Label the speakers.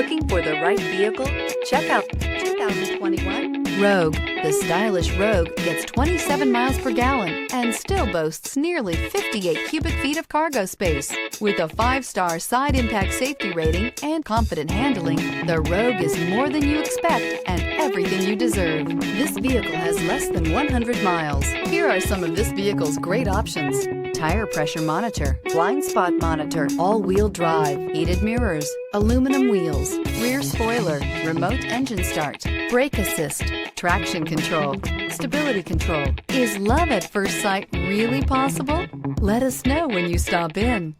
Speaker 1: Looking for the right vehicle? Check out 2021 Rogue. The stylish Rogue gets 27 miles per gallon and still boasts nearly 58 cubic feet of cargo space. With a 5-star side impact safety rating and confident handling, the Rogue is more than you expect and everything you deserve. This vehicle has less than 100 miles. Here are some of this vehicle's great options: tire pressure monitor, blind spot monitor, all-wheel drive, heated mirrors, aluminum wheels, rear spoiler, remote engine start, brake assist, traction control, stability control. Is love at first sight really possible? Let us know when you stop in.